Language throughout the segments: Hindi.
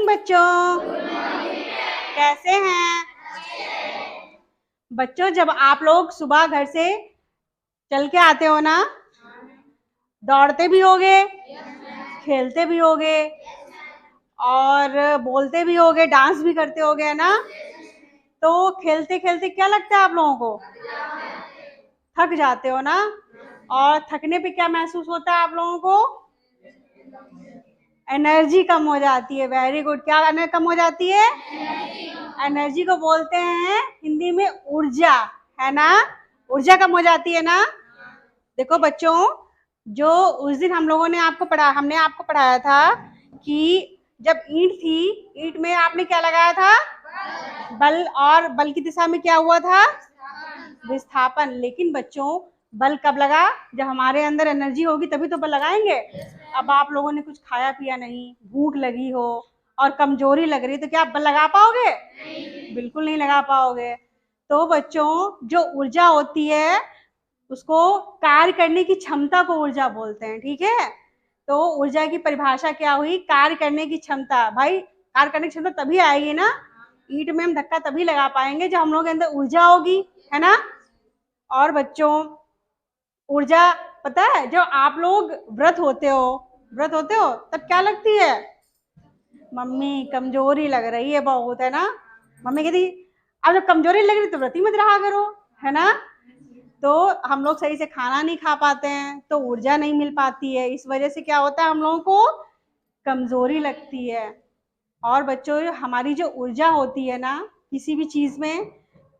मॉर्निंग बच्चों, कैसे हैं बच्चों? जब आप लोग सुबह घर से चल के आते हो ना, दौड़ते भी होगे, खेलते भी होगे और बोलते भी होगे, डांस भी करते होगे, है ना? तो खेलते खेलते क्या लगता है आप लोगों को? थक जाते हो ना? और थकने पे क्या महसूस होता है आप लोगों को? एनर्जी कम हो जाती है। Very good. क्या एनर्जी कम हो जाती है? एनर्जी को बोलते हैं हिंदी में ऊर्जा, है ना? ऊर्जा कम हो जाती है ना? देखो बच्चों, जो उस दिन हमने आपको पढ़ाया था कि जब ईंट थी, ईंट में आपने क्या लगाया था? बल। और बल की दिशा में क्या हुआ था? विस्थापन। लेकिन बच्चों, बल कब लगा? जब हमारे अंदर एनर्जी होगी तभी तो बल लगाएंगे। अब आप लोगों ने कुछ खाया पिया नहीं, भूख लगी हो और कमजोरी लग रही, तो क्या आप बल लगा पाओगे? बिल्कुल नहीं लगा पाओगे। तो बच्चों, जो ऊर्जा होती है उसको कार्य करने की क्षमता को ऊर्जा बोलते हैं, ठीक है? तो ऊर्जा की परिभाषा क्या हुई? कार्य करने की क्षमता। भाई, कार्य करने की क्षमता तभी आएगी ना, ईंट में हम धक्का तभी लगा पाएंगे जब हम लोगों के अंदर ऊर्जा होगी, है ना? और बच्चों, ऊर्जा पता है, जब आप लोग व्रत होते हो तब क्या लगती है? मम्मी कमजोरी लग रही है बहुत, है ना? मम्मी कहती अब जब कमजोरी लग रही तो व्रत ही मत रहा करो, है ना? तो हम लोग सही से खाना नहीं खा पाते हैं तो ऊर्जा नहीं मिल पाती है। इस वजह से क्या होता है, हम लोगों को कमजोरी लगती है। और बच्चों, हमारी जो ऊर्जा होती है ना किसी भी चीज में,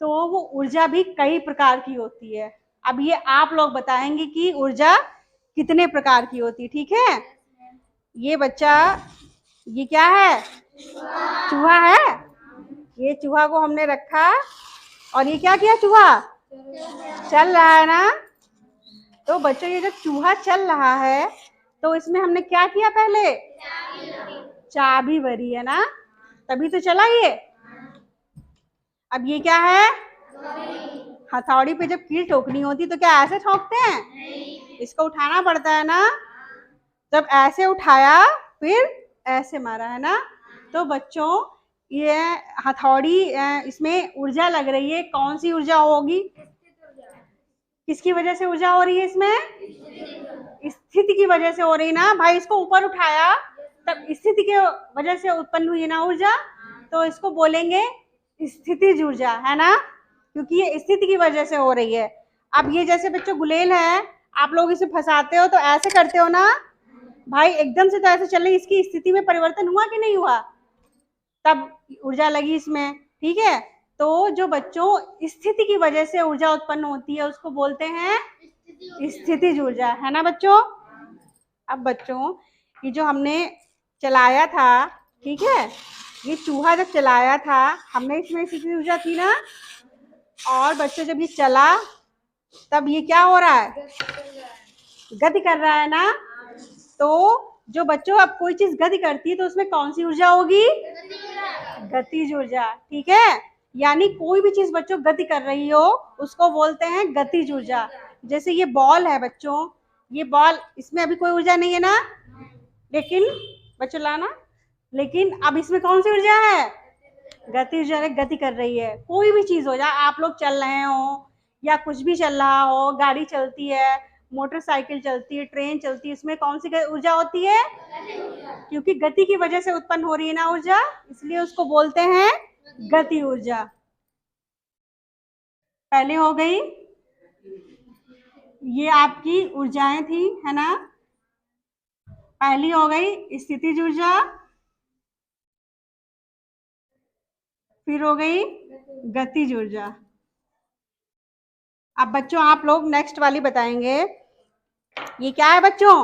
तो वो ऊर्जा भी कई प्रकार की होती है। अब ये आप लोग बताएंगे कि ऊर्जा कितने प्रकार की होती है, ठीक है? ये बच्चा, ये क्या है? चूहा है। ये चूहा को हमने रखा और ये क्या किया? चूहा चल रहा है ना? तो बच्चों, ये जो चूहा चल रहा है तो इसमें हमने क्या किया? पहले चाबी भरी, है ना? तभी तो चला ये। अब ये क्या है? हथौड़ी पे जब कील ठोकनी होती तो क्या ऐसे ठोकते हैं? इसको उठाना पड़ता है ना? जब ऐसे उठाया फिर ऐसे मारा, है ना? तो बच्चों, ये हथौड़ी, इसमें ऊर्जा लग रही है। कौन सी ऊर्जा होगी? किसकी वजह से ऊर्जा हो रही है इसमें? स्थिति की वजह से हो रही ना भाई। इसको ऊपर उठाया तब स्थिति के वजह से उत्पन्न हुई ना ऊर्जा, तो इसको बोलेंगे स्थितिज ऊर्जा, है ना? क्योंकि ये स्थिति की वजह से हो रही है। अब ये जैसे बच्चों गुलेल है, आप लोग इसे फंसाते हो तो ऐसे करते हो ना भाई, एकदम से तो ऐसे चल रही, इसकी स्थिति में परिवर्तन हुआ कि नहीं हुआ? तब ऊर्जा लगी इसमें, ठीक है? तो जो बच्चों स्थिति की वजह से ऊर्जा उत्पन्न होती है उसको बोलते हैं स्थितिज ऊर्जा, है ना बच्चों? अब बच्चों, ये जो हमने चलाया था, ठीक है, ये चूहा जब चलाया था हमने, इसमें स्थितिज ऊर्जा थी ना? और बच्चों, जब ये चला तब ये क्या हो रहा है? गति कर रहा है ना? तो जो बच्चों, अब कोई चीज गति करती है तो उसमें कौन सी ऊर्जा होगी? गतिज ऊर्जा, ठीक है? यानी कोई भी चीज बच्चों गति कर रही हो उसको बोलते हैं गतिज ऊर्जा। जैसे ये बॉल है बच्चों, ये बॉल, इसमें अभी कोई ऊर्जा नहीं है ना, लेकिन बच्चों लाना, लेकिन अब इसमें कौन सी ऊर्जा है? गति ऊर्जा, गति कर रही है। कोई भी चीज हो जाए, आप लोग चल रहे हो या कुछ भी चल रहा हो, गाड़ी चलती है, मोटरसाइकिल चलती है, ट्रेन चलती है, इसमें कौन सी ऊर्जा होती है? क्योंकि गति की वजह से उत्पन्न हो रही है ना ऊर्जा, इसलिए उसको बोलते हैं गति ऊर्जा। पहले हो गई, ये आपकी ऊर्जाएं थी, है ना? पहली हो गई स्थितिज ऊर्जा, फिर हो गई गतिज ऊर्जा। अब बच्चों, आप लोग नेक्स्ट वाली बताएंगे। ये क्या है बच्चों?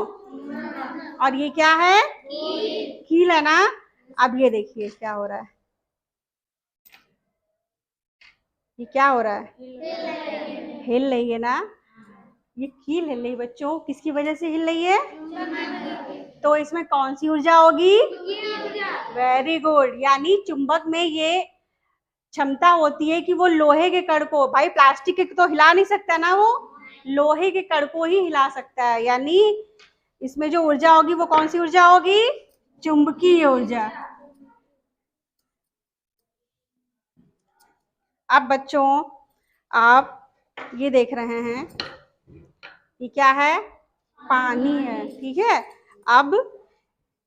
और ये क्या है? कील, है ना? अब ये देखिए क्या हो रहा है। ये क्या हो रहा है? हिल रही है ना? ये कील हिल रही बच्चों, किसकी वजह से हिल रही है? तो इसमें कौन सी ऊर्जा होगी? Very good. यानी चुंबक में ये क्षमता होती है कि वो लोहे के कण को, भाई प्लास्टिक के तो हिला नहीं सकता ना, वो लोहे के कण को ही हिला सकता है। यानी इसमें जो ऊर्जा होगी वो कौन सी ऊर्जा होगी? चुंबकीय ऊर्जा। अब बच्चों आप ये देख रहे हैं, ये क्या है? पानी है, ठीक है। अब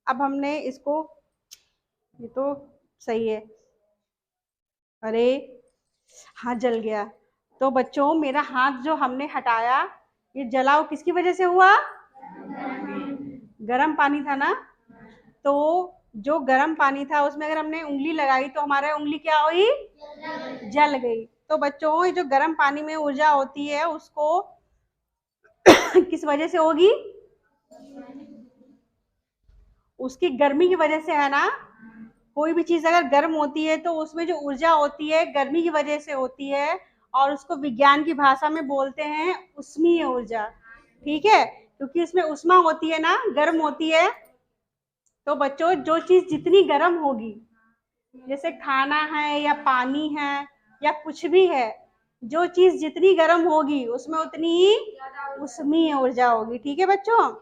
हमने इसको, ये तो सही है, अरे हाथ जल गया। तो बच्चों मेरा हाथ जो हमने हटाया, ये जला वो किसकी वजह से हुआ? गर्म पानी था ना। तो जो गर्म पानी था उसमें अगर हमने उंगली लगाई तो हमारा उंगली क्या हुई? जल गई। तो बच्चों ये जो गर्म पानी में ऊर्जा होती है उसको किस वजह से होगी? उसकी गर्मी की वजह से, है ना। कोई भी चीज अगर गर्म होती है तो उसमें जो ऊर्जा होती है गर्मी की वजह से होती है, और उसको विज्ञान की भाषा में बोलते हैं उष्मीय ऊर्जा, ठीक है। क्योंकि उसमें उष्मा होती है ना, गर्म होती है। तो बच्चों जो चीज जितनी गर्म होगी, जैसे खाना है या पानी है या कुछ भी है, जो चीज जितनी गर्म होगी उसमें उतनी ही उष्मीय ऊर्जा होगी, ठीक है बच्चों।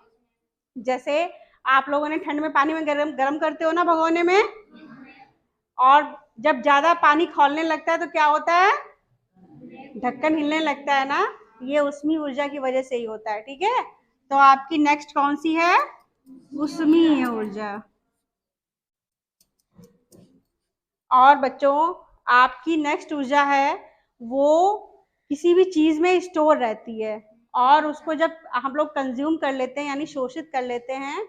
जैसे आप लोगों ने ठंड में पानी में गरम गरम करते हो ना भगोने में, और जब ज्यादा पानी खौलने लगता है तो क्या होता है? ढक्कन हिलने लगता है ना। ये उष्मीय ऊर्जा की वजह से ही होता है, ठीक है। तो आपकी नेक्स्ट कौन सी है? उष्मीय ऊर्जा। और बच्चों आपकी नेक्स्ट ऊर्जा है, वो किसी भी चीज में स्टोर रहती है, और उसको जब हम लोग कंज्यूम कर लेते हैं यानी शोषित कर लेते हैं,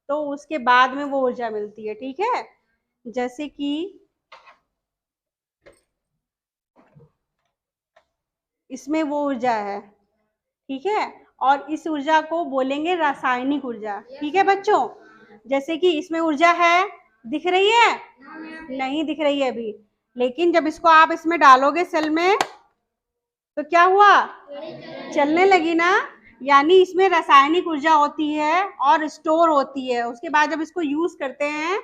तो उसके बाद में वो ऊर्जा मिलती है, ठीक है। जैसे कि इसमें वो ऊर्जा है, ठीक है। और इस ऊर्जा को बोलेंगे रासायनिक ऊर्जा, ठीक है बच्चों। जैसे कि इसमें ऊर्जा है, दिख रही है? नहीं दिख रही है अभी, लेकिन जब इसको आप इसमें डालोगे सेल में तो क्या हुआ? चलने लगी ना। यानी इसमें रासायनिक ऊर्जा होती है और स्टोर होती है, उसके बाद जब इसको यूज करते हैं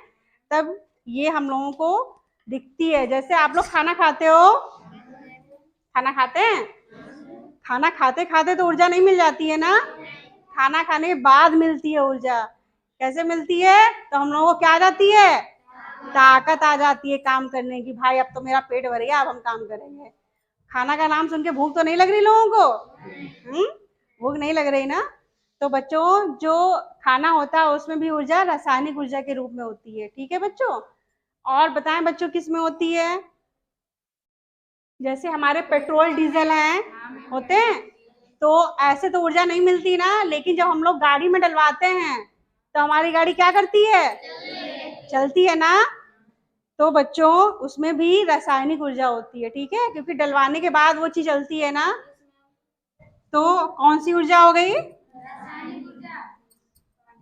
तब ये हम लोगों को दिखती है। जैसे आप लोग खाना खाते हो, खाना खाते हैं, खाना खाते खाते तो ऊर्जा नहीं मिल जाती है ना, खाना खाने के बाद मिलती है ऊर्जा। कैसे मिलती है? तो हम लोगों को क्या आ जाती है? ताकत आ जाती है काम करने की। भाई अब तो मेरा पेट भर गया, अब हम काम करेंगे। खाना का नाम सुन के भूख तो नहीं लग रही लोगों को? भूख नहीं लग रही ना। तो बच्चों जो खाना होता है उसमें भी ऊर्जा रासायनिक ऊर्जा के रूप में होती है, ठीक है बच्चों। और बताएं बच्चों किस में होती है? जैसे हमारे पेट्रोल डीजल हैं, होते हैं, तो ऐसे तो ऊर्जा नहीं मिलती ना, लेकिन जब हम लोग गाड़ी में डलवाते हैं तो हमारी गाड़ी क्या करती है? चलती है ना। तो बच्चों उसमें भी रासायनिक ऊर्जा होती है, ठीक है, क्योंकि डलवाने के बाद वो चीज चलती है ना। तो कौन सी ऊर्जा हो गई?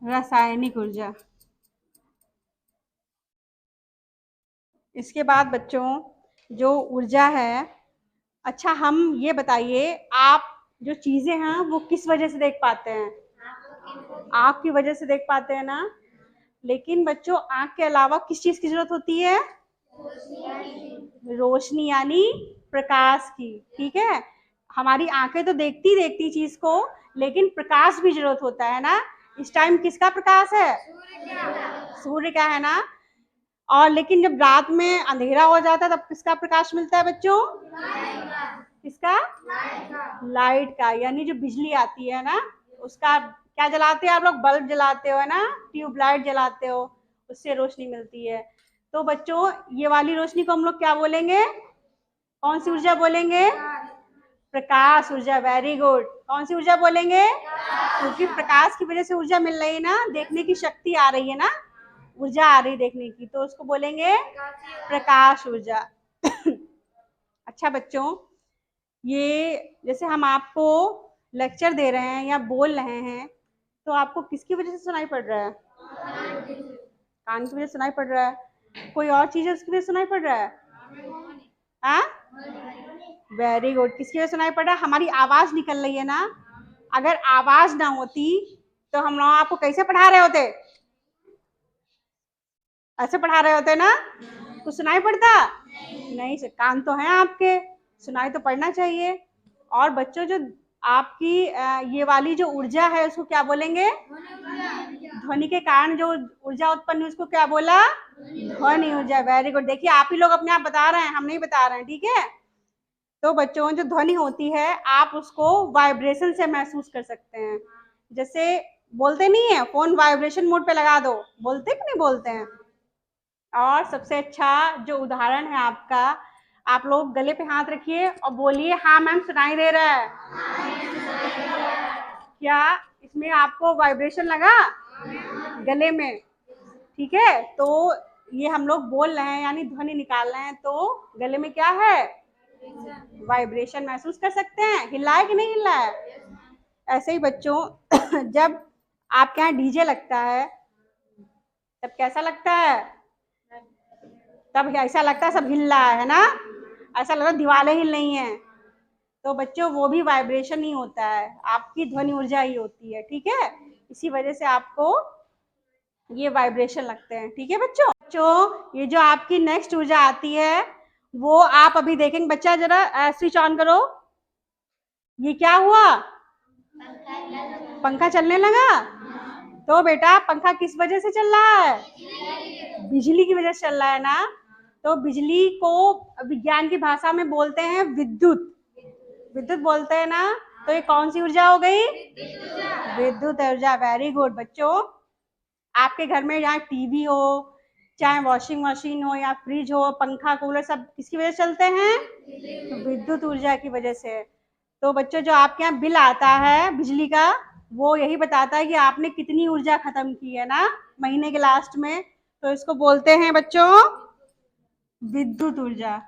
रासायनिक ऊर्जा। इसके बाद बच्चों जो ऊर्जा है, अच्छा हम ये बताइए, आप जो चीजें हैं वो किस वजह से देख पाते हैं? आँख की वजह से देख पाते हैं ना। लेकिन बच्चों आँख के अलावा किस चीज की जरूरत होती है? रोशनी यानी प्रकाश की, ठीक है। हमारी आंखें तो देखती देखती चीज को, लेकिन प्रकाश भी जरूरत होता है ना। इस टाइम किसका प्रकाश है? सूर्य का, है ना। और लेकिन जब रात में अंधेरा हो जाता है तब किसका प्रकाश मिलता है बच्चों? किसका? लाइट का, यानी जो बिजली आती है ना उसका। क्या जलाते हो आप लोग? बल्ब जलाते हो, है ना, ट्यूबलाइट जलाते हो, उससे रोशनी मिलती है। तो बच्चों ये वाली रोशनी को हम लोग क्या बोलेंगे? कौन सी ऊर्जा बोलेंगे? प्रकाश ऊर्जा। Very good. कौन सी ऊर्जा बोलेंगे? क्योंकि प्रकाश की वजह से ऊर्जा मिल रही है ना, देखने की शक्ति आ रही है ना, ऊर्जा आ रही देखने की, तो उसको बोलेंगे प्रकाश ऊर्जा। अच्छा बच्चों, ये जैसे हम आपको लेक्चर दे रहे हैं या बोल रहे हैं, तो आपको किसकी वजह से सुनाई पड़ रहा है? कान की वजह से सुनाई पड़ रहा है। कोई और चीज है उसकी वजह से सुनाई पड़ रहा है? हाँ, वेरी गुड। किसकी वजह से सुनाई पड़ रहा है? हमारी आवाज निकल रही है ना। अगर आवाज ना होती तो हम लोग आपको कैसे पढ़ा रहे होते? ऐसे पढ़ा रहे होते ना। कुछ सुनाई पड़ता नहीं। कान तो है आपके, सुनाई तो पड़ना चाहिए। और बच्चों जो आपकी ये वाली जो ऊर्जा है उसको क्या बोलेंगे? ध्वनि के कारण जो ऊर्जा उत्पन्न हुई उसको क्या बोला? ध्वनि ऊर्जा। Very good. देखिए आप ही लोग अपने आप बता रहे हैं, हम नहीं बता रहे हैं, ठीक है। तो बच्चों जो ध्वनि होती है आप उसको वाइब्रेशन से महसूस कर सकते हैं। जैसे बोलते नहीं है फोन वाइब्रेशन मोड पे लगा दो, बोलते कि नहीं बोलते हैं। और सबसे अच्छा जो उदाहरण है आपका, आप लोग गले पे हाथ रखिए और बोलिए हाँ मैम सुनाई दे रहा है। क्या इसमें आपको वाइब्रेशन लगा गले में? ठीक है, तो ये हम लोग बोल रहे हैं यानी ध्वनि निकाल रहे हैं, तो गले में क्या है, वाइब्रेशन महसूस कर सकते हैं। हिला है कि नहीं हिला है? ऐसे ही बच्चों जब आपके यहाँ डीजे लगता है तब कैसा लगता है? तब ऐसा लगता है सब हिल रहा है ना, ऐसा लग रहा है दीवारें हिल रही हैं। तो बच्चों वो भी वाइब्रेशन ही होता है, आपकी ध्वनि ऊर्जा ही होती है। ठीक है, इसी वजह से आपको ये वाइब्रेशन लगते हैं। ठीक है बच्चों, ये जो आपकी नेक्स्ट ऊर्जा आती है वो आप अभी देखेंगे। बच्चा जरा स्विच ऑन करो। ये क्या हुआ? पंखा चलने लगा। तो बेटा पंखा किस वजह से चल रहा है? बिजली की वजह से चल रहा है ना। तो बिजली को विज्ञान की भाषा में बोलते हैं विद्युत, विद्युत बोलते हैं ना। तो ये कौन सी ऊर्जा हो गई? विद्युत ऊर्जा। वेरी गुड बच्चों, आपके घर में यहाँ टीवी हो, चाहे वॉशिंग मशीन हो या फ्रिज हो, पंखा कूलर, सब किसकी वजह से चलते हैं? तो विद्युत ऊर्जा की वजह से। तो बच्चों जो आपके यहाँ बिल आता है बिजली का, वो यही बताता है कि आपने कितनी ऊर्जा खत्म की है ना महीने के लास्ट में। तो इसको बोलते हैं बच्चों विद्युत ऊर्जा।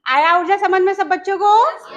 आया ऊर्जा समझ में सब बच्चों को?